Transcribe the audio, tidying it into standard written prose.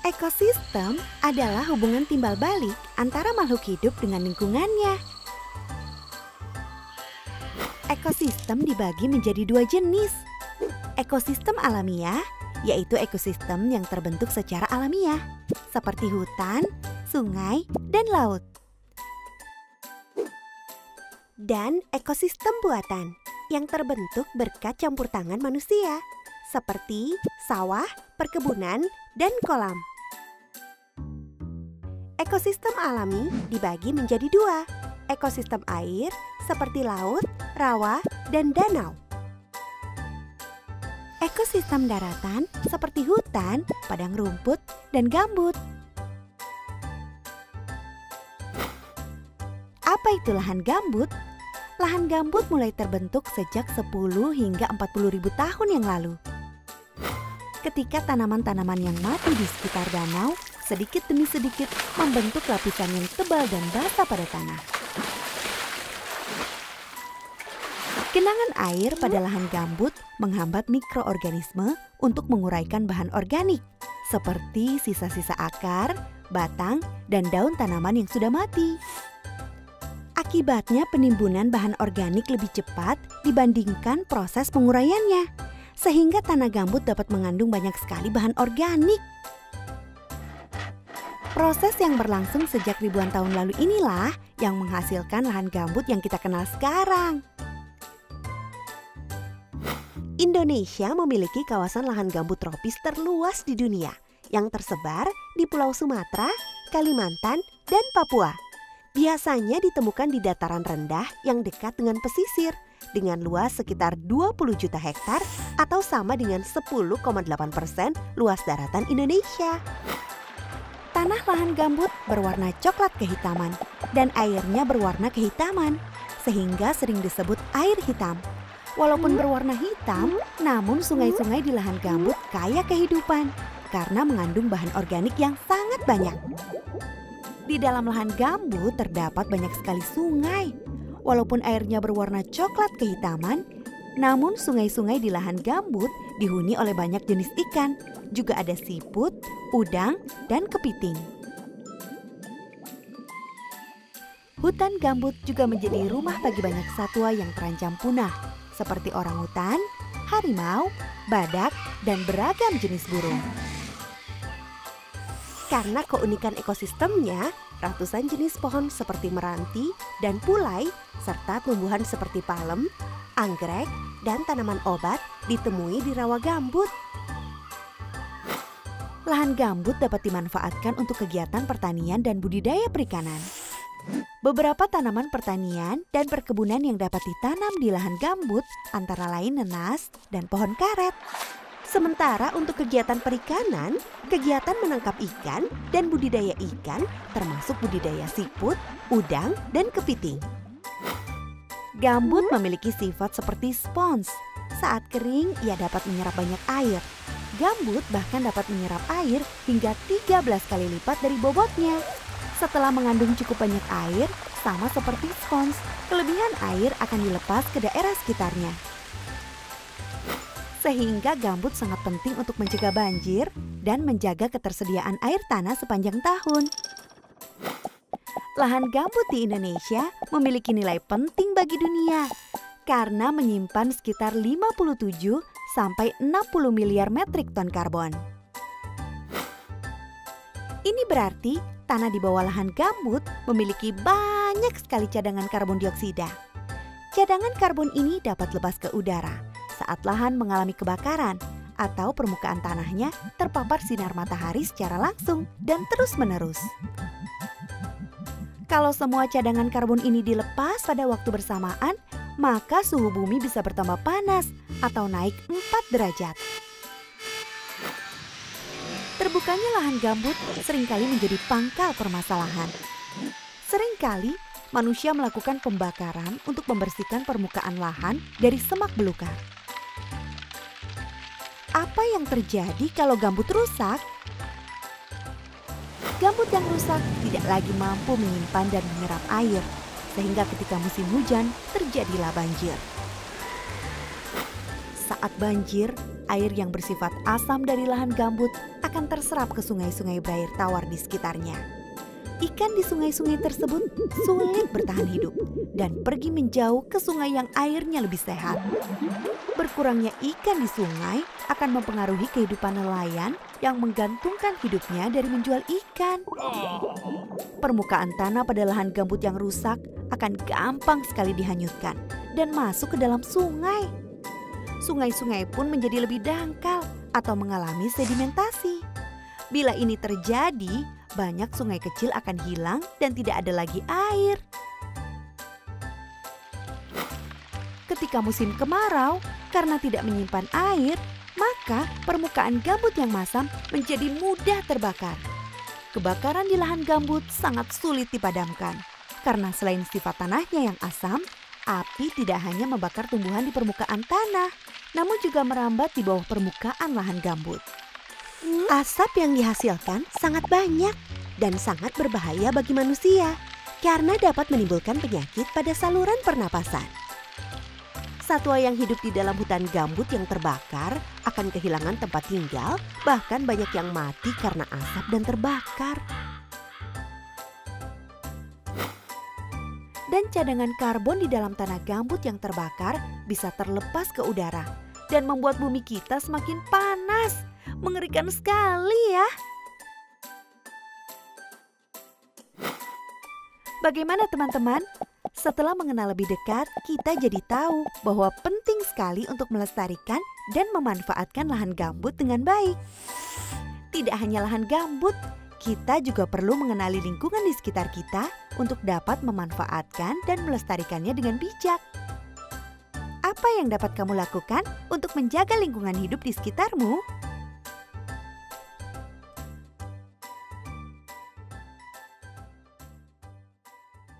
Ekosistem adalah hubungan timbal balik antara makhluk hidup dengan lingkungannya. Ekosistem dibagi menjadi dua jenis. Ekosistem alamiah, yaitu ekosistem yang terbentuk secara alamiah, seperti hutan, sungai, dan laut. Dan ekosistem buatan, yang terbentuk berkat campur tangan manusia, seperti sawah, perkebunan, dan kolam. Ekosistem alami dibagi menjadi dua, ekosistem air seperti laut, rawa, dan danau. Ekosistem daratan seperti hutan, padang rumput, dan gambut. Apa itu lahan gambut? Lahan gambut mulai terbentuk sejak 10 hingga 40 ribu tahun yang lalu. Ketika tanaman-tanaman yang mati di sekitar danau sedikit demi sedikit membentuk lapisan yang tebal dan basah pada tanah. Genangan air pada lahan gambut menghambat mikroorganisme untuk menguraikan bahan organik, seperti sisa-sisa akar, batang, dan daun tanaman yang sudah mati. Akibatnya penimbunan bahan organik lebih cepat dibandingkan proses penguraiannya, sehingga tanah gambut dapat mengandung banyak sekali bahan organik. Proses yang berlangsung sejak ribuan tahun lalu inilah yang menghasilkan lahan gambut yang kita kenal sekarang. Indonesia memiliki kawasan lahan gambut tropis terluas di dunia yang tersebar di Pulau Sumatera, Kalimantan, dan Papua. Biasanya ditemukan di dataran rendah yang dekat dengan pesisir dengan luas sekitar 20 juta hektar atau sama dengan 10,8% luas daratan Indonesia. Tanah lahan gambut berwarna coklat kehitaman dan airnya berwarna kehitaman sehingga sering disebut air hitam. Walaupun berwarna hitam, namun sungai-sungai di lahan gambut kaya kehidupan karena mengandung bahan organik yang sangat banyak. Di dalam lahan gambut terdapat banyak sekali sungai. Walaupun airnya berwarna coklat kehitaman, namun sungai-sungai di lahan gambut dihuni oleh banyak jenis ikan. Juga ada siput, udang, dan kepiting. Hutan gambut juga menjadi rumah bagi banyak satwa yang terancam punah, seperti orangutan, harimau, badak, dan beragam jenis burung. Karena keunikan ekosistemnya, ratusan jenis pohon seperti meranti dan pulai, serta tumbuhan seperti palem, anggrek, dan tanaman obat ditemui di rawa gambut. Lahan gambut dapat dimanfaatkan untuk kegiatan pertanian dan budidaya perikanan. Beberapa tanaman pertanian dan perkebunan yang dapat ditanam di lahan gambut antara lain nenas dan pohon karet. Sementara untuk kegiatan perikanan, kegiatan menangkap ikan dan budidaya ikan termasuk budidaya siput, udang, dan kepiting. Gambut memiliki sifat seperti spons. Saat kering, ia dapat menyerap banyak air. Gambut bahkan dapat menyerap air hingga 13 kali lipat dari bobotnya. Setelah mengandung cukup banyak air, sama seperti spons, kelebihan air akan dilepas ke daerah sekitarnya. Sehingga gambut sangat penting untuk mencegah banjir dan menjaga ketersediaan air tanah sepanjang tahun. Lahan gambut di Indonesia memiliki nilai penting bagi dunia karena menyimpan sekitar 57 sampai 60 miliar metrik ton karbon. Ini berarti tanah di bawah lahan gambut memiliki banyak sekali cadangan karbon dioksida. Cadangan karbon ini dapat lepas ke udara saat lahan mengalami kebakaran atau permukaan tanahnya terpapar sinar matahari secara langsung dan terus-menerus. Kalau semua cadangan karbon ini dilepas pada waktu bersamaan, maka suhu bumi bisa bertambah panas atau naik 4 derajat. Terbukanya lahan gambut seringkali menjadi pangkal permasalahan. Seringkali manusia melakukan pembakaran untuk membersihkan permukaan lahan dari semak belukar. Apa yang terjadi kalau gambut rusak? Gambut yang rusak tidak lagi mampu menyimpan dan menyerap air, sehingga ketika musim hujan terjadilah banjir. Saat banjir, Air yang bersifat asam dari lahan gambut akan terserap ke sungai-sungai berair tawar di sekitarnya. Ikan di sungai-sungai tersebut sulit bertahan hidup dan pergi menjauh ke sungai yang airnya lebih sehat. Berkurangnya ikan di sungai akan mempengaruhi kehidupan nelayan yang menggantungkan hidupnya dari menjual ikan. Permukaan tanah pada lahan gambut yang rusak akan gampang sekali dihanyutkan dan masuk ke dalam sungai. Sungai-sungai pun menjadi lebih dangkal atau mengalami sedimentasi. Bila ini terjadi, banyak sungai kecil akan hilang dan tidak ada lagi air. Ketika musim kemarau, karena tidak menyimpan air, maka permukaan gambut yang masam menjadi mudah terbakar. Kebakaran di lahan gambut sangat sulit dipadamkan, karena selain sifat tanahnya yang asam, api tidak hanya membakar tumbuhan di permukaan tanah, namun juga merambat di bawah permukaan lahan gambut. Asap yang dihasilkan sangat banyak dan sangat berbahaya bagi manusia karena dapat menimbulkan penyakit pada saluran pernapasan. Satwa yang hidup di dalam hutan gambut yang terbakar akan kehilangan tempat tinggal, bahkan banyak yang mati karena asap dan terbakar. Dan cadangan karbon di dalam tanah gambut yang terbakar bisa terlepas ke udara dan membuat bumi kita semakin panas. Mengerikan sekali ya. Bagaimana teman-teman? Setelah mengenal lebih dekat, kita jadi tahu bahwa penting sekali untuk melestarikan dan memanfaatkan lahan gambut dengan baik. Tidak hanya lahan gambut, kita juga perlu mengenali lingkungan di sekitar kita untuk dapat memanfaatkan dan melestarikannya dengan bijak. Apa yang dapat kamu lakukan untuk menjaga lingkungan hidup di sekitarmu?